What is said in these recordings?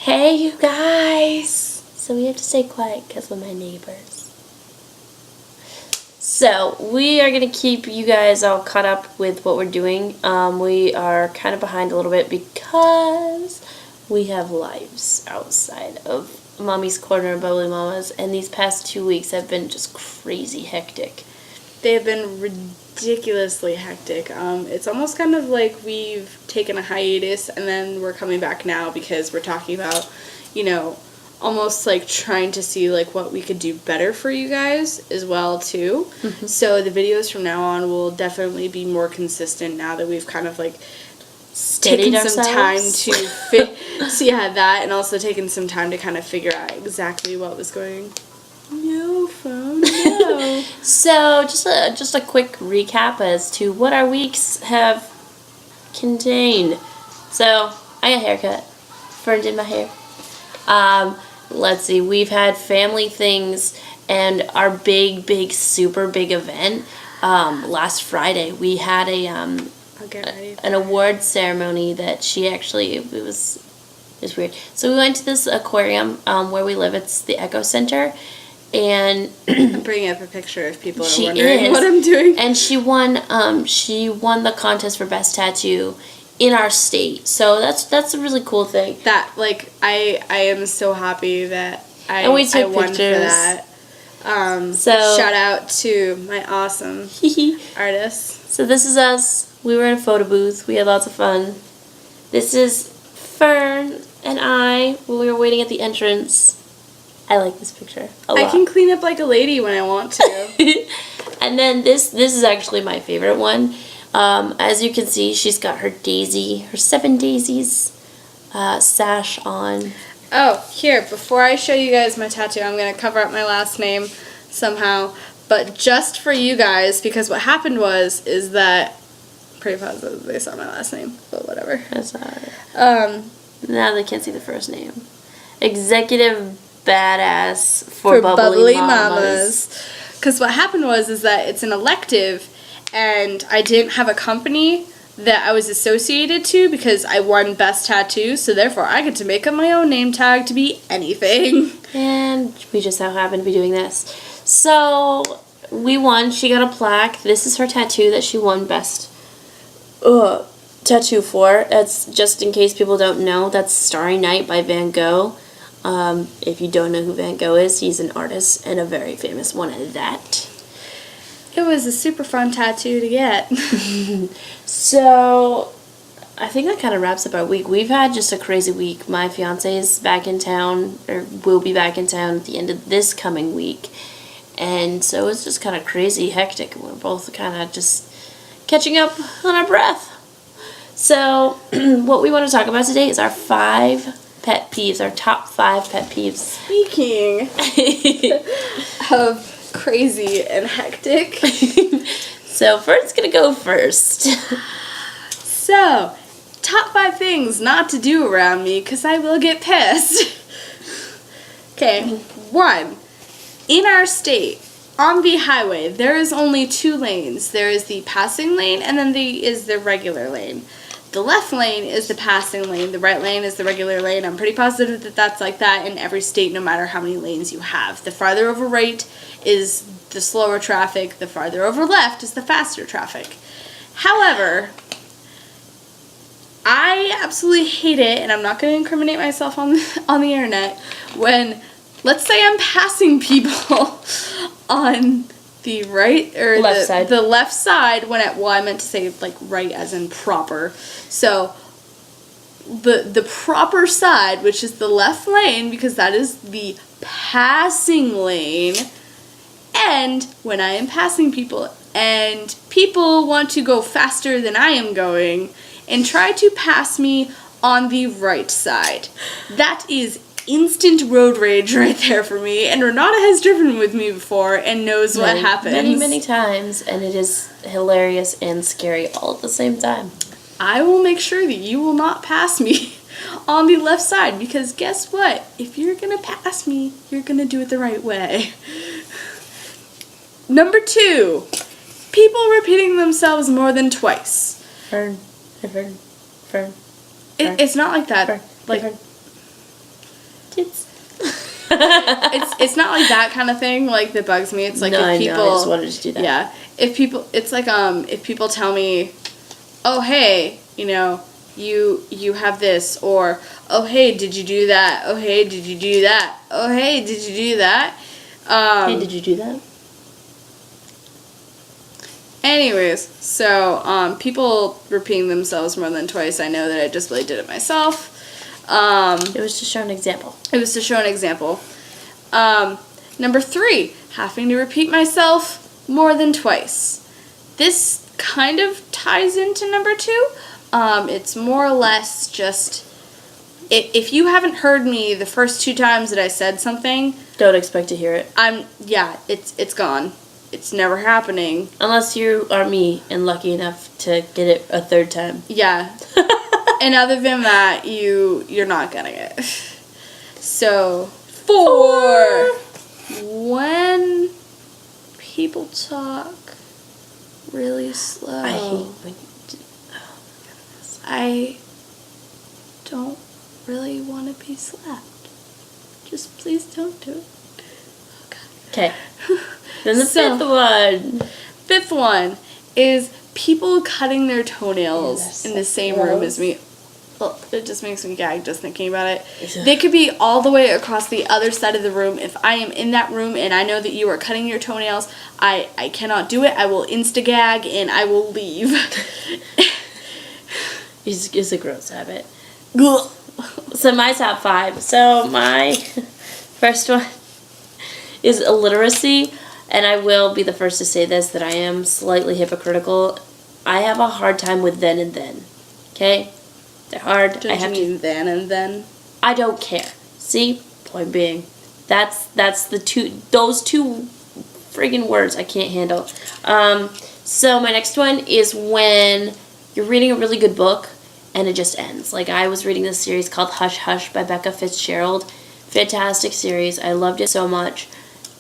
Hey, you guys! So we have to stay quiet because we're my neighbors. So we are going to keep you guys all caught up with what we're doing. We are kind of behind a little bit because we have lives outside of Mommy's Corner and Bubbly Mamas, and these past 2 weeks have been just crazy hectic. They have been ridiculously hectic. It's almost kind of like we've taken a hiatus and then we're coming back now because we're talking about, almost like trying to see like what we could do better for you guys as well too. Mm-hmm. So the videos from now on will definitely be more consistent now that we've kind of like taken some time to so yeah, that, and also taken some time to kind of figure out exactly what was going. No phone, no. So just a quick recap as to what our weeks have contained. So I got a haircut. Fern did my hair. Let's see. We've had family things and our big, super big event. Last Friday we had an award ceremony that she actually it was weird. So we went to this aquarium where we live. It's the Echo Center. And I'm bringing up a picture if people are wondering what I'm doing. And she won the contest for best tattoo in our state. So that's a really cool thing. That I am so happy that I won for that. So shout out to my awesome artists. So this is us. We were in a photo booth. We had lots of fun. This is Fern and I when we were waiting at the entrance. I like this picture a lot. I can clean up like a lady when I want to. And then this is actually my favorite one. As you can see, she's got her 7 daisies sash on. Oh, here, before I show you guys my tattoo, I'm going to cover up my last name somehow. But just for you guys, because what happened is that, pretty positive they saw my last name, but whatever. That's alright. Now they can't see the first name. Executive Badass for Bubbly Mamas. Because what happened is that it's an elective, and I didn't have a company that I was associated to because I won Best Tattoo, so therefore I get to make up my own name tag to be anything. And we just so happen to be doing this. So we won. She got a plaque. This is her tattoo that she won Best Tattoo for. That's just in case people don't know. That's Starry Night by Van Gogh. If you don't know who Van Gogh is, he's an artist and a very famous one at that. It was a super fun tattoo to get. So, I think that kind of wraps up our week. We've had just a crazy week. My fiance is back in town, or will be back in town at the end of this coming week. And so it's just kind of crazy hectic. We're both kind of just catching up on our breath. So, what we want to talk about today is our 5 pet peeves, our top 5 pet peeves. Speaking of crazy and hectic. So Fern's gonna go first. So, top 5 things not to do around me because I will get pissed. Okay, 1. In our state, on the highway, there is only 2 lanes. There is the passing lane and then is the regular lane. The left lane is the passing lane. The right lane is the regular lane. I'm pretty positive that that's like that in every state, no matter how many lanes you have. The farther over right is the slower traffic. The farther over left is the faster traffic. However, I absolutely hate it, and I'm not going to incriminate myself on the internet, when, let's say I'm passing people on the right or the left side when I meant to say like right as in proper. So the proper side, which is the left lane, because that is the passing lane, and when I am passing people and people want to go faster than I am going and try to pass me on the right side, that is instant road rage right there for me, and Renata has driven with me before and knows what happens. Many times, and it is hilarious and scary all at the same time. I will make sure that you will not pass me on the left side, because guess what? If you're going to pass me, you're going to do it the right way. Number 2, people repeating themselves more than twice. Fern. It's not like that. Fern. Tits. It's not like that kind of thing like that bugs me. It's like no, if people I just wanted to do that. Yeah. If people it's like if people tell me, "Oh, hey, you know, you have this," or, "Oh, hey, did you do that? Oh, hey, did you do that? Oh, hey, did you do that?" Hey, did you do that? Anyways, so people repeating themselves more than twice, I know that I just really did it myself. It was to show an example. Number 3, having to repeat myself more than twice. This kind of ties into number 2. It's more or less just, if you haven't heard me the first 2 times that I said something, don't expect to hear it. It's gone. It's never happening. Unless you are me and lucky enough to get it a 3rd time. Yeah. And other than that, you're not getting it. So, 4. When people talk really slow. I hate when you do. Oh my goodness. I don't really want to be slapped. Just please don't do it. Oh God. Okay. Then the 5th one is people cutting their toenails in the same room as me. Well, it just makes me gag just thinking about it. They could be all the way across the other side of the room. If I am in that room and I know that you are cutting your toenails, I cannot do it. I will insta-gag and I will leave. It's a gross habit. So my top 5. So my first one is illiteracy. And I will be the first to say this, that I am slightly hypocritical. I have a hard time with then and then. Okay? They're hard. Don't you mean then and then? I don't care. See? Point being. That's those two friggin' words I can't handle. So my next one is when you're reading a really good book and it just ends. Like I was reading this series called Hush Hush by Becca Fitzgerald. Fantastic series. I loved it so much.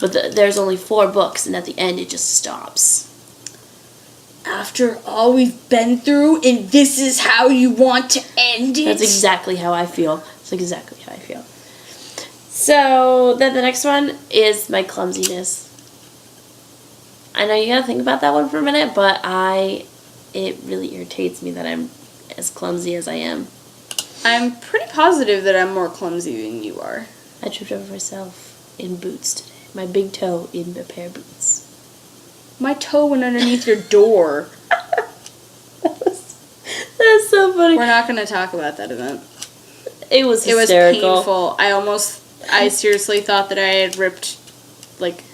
But there's only 4 books, and at the end, it just stops. After all we've been through, and this is how you want to end it? That's exactly how I feel. That's exactly how I feel. So, then the next one is my clumsiness. I know you gotta think about that one for a minute, but it really irritates me that I'm as clumsy as I am. I'm pretty positive that I'm more clumsy than you are. I tripped over myself in boots today. My big toe in a pair of boots. My toe went underneath your door. That's so funny. We're not going to talk about that event. It was hysterical. It was painful. I seriously thought that I had ripped,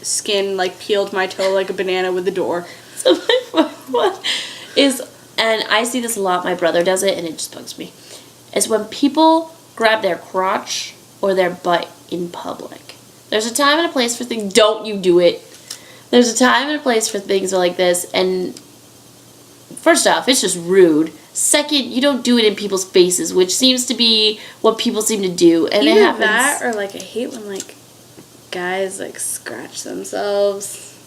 skin, peeled my toe like a banana with the door. So my fourth one is, and I see this a lot, my brother does it, and it just bugs me, is when people grab their crotch or their butt in public. There's a time and a place for things. Don't you do it. There's a time and a place for things like this. And first off, it's just rude. Second, you don't do it in people's faces, which seems to be what people seem to do. And either it happens. That, or I hate when guys scratch themselves.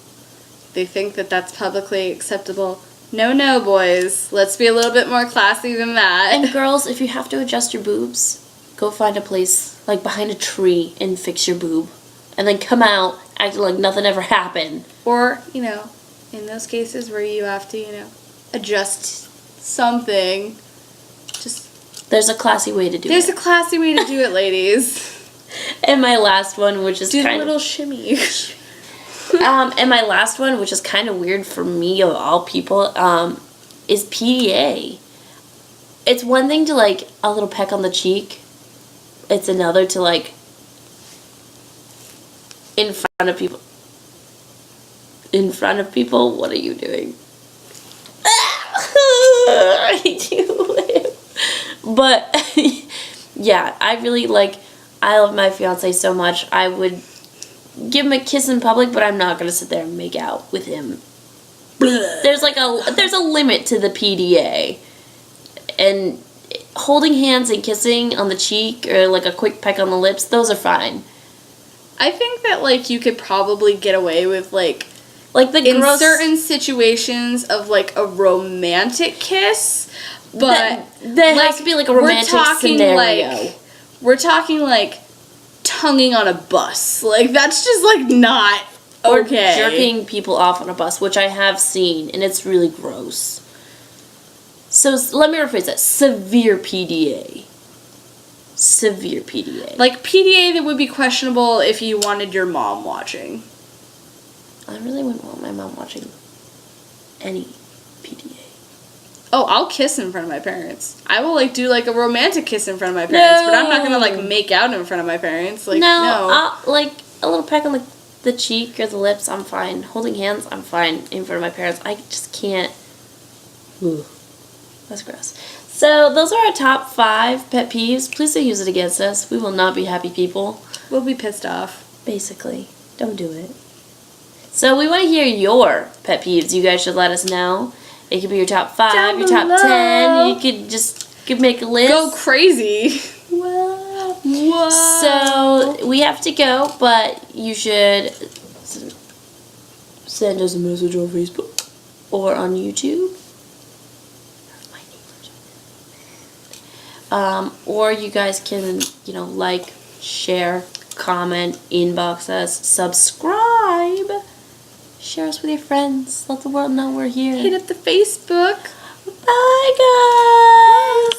They think that that's publicly acceptable. No, boys. Let's be a little bit more classy than that. And girls, if you have to adjust your boobs, go find a place behind a tree and fix your boob. And then come out acting like nothing ever happened. Or, in those cases where you have to, adjust something, just... There's a classy way to do it. There's a classy way to do it, ladies. And my last one, which is do a little shimmy. And my last one, which is kind of weird for me of all people, is PDA. It's one thing to, a little peck on the cheek. It's another to, in front of people. In front of people? What are you doing? I do it. But, yeah, I really, I love my fiance so much. I would give him a kiss in public, but I'm not going to sit there and make out with him. There's a limit to the PDA. And holding hands and kissing on the cheek or a quick peck on the lips, those are fine. I think that you could probably get away with the in gross, certain situations of a romantic kiss, but that has to be a romantic scenario. We're talking tonguing on a bus. Like, that's just, like, not okay. Or jerking people off on a bus, which I have seen, and it's really gross. So, let me rephrase that. Severe PDA. Severe PDA. Like, PDA that would be questionable if you wanted your mom watching. I really wouldn't want my mom watching any PDA. Oh, I'll kiss in front of my parents. I will, like, do, like, a romantic kiss in front of my parents. No. But I'm not gonna, like, make out in front of my parents. Like, no. I'll, like, a little peck on the cheek or the lips, I'm fine. Holding hands, I'm fine in front of my parents. I just can't. Ugh. That's gross. So, those are our top 5 pet peeves. Please don't use it against us. We will not be happy people. We'll be pissed off. Basically. Don't do it. So, we want to hear your pet peeves. You guys should let us know. It could be your top 5, your top 10. You could make a list. Go crazy. Whoa. So, we have to go, but you should send us a message on Facebook or on YouTube. Or you guys can, like, share, comment, inbox us, subscribe. Share us with your friends. Let the world know we're here. Hit up the Facebook. Bye, guys.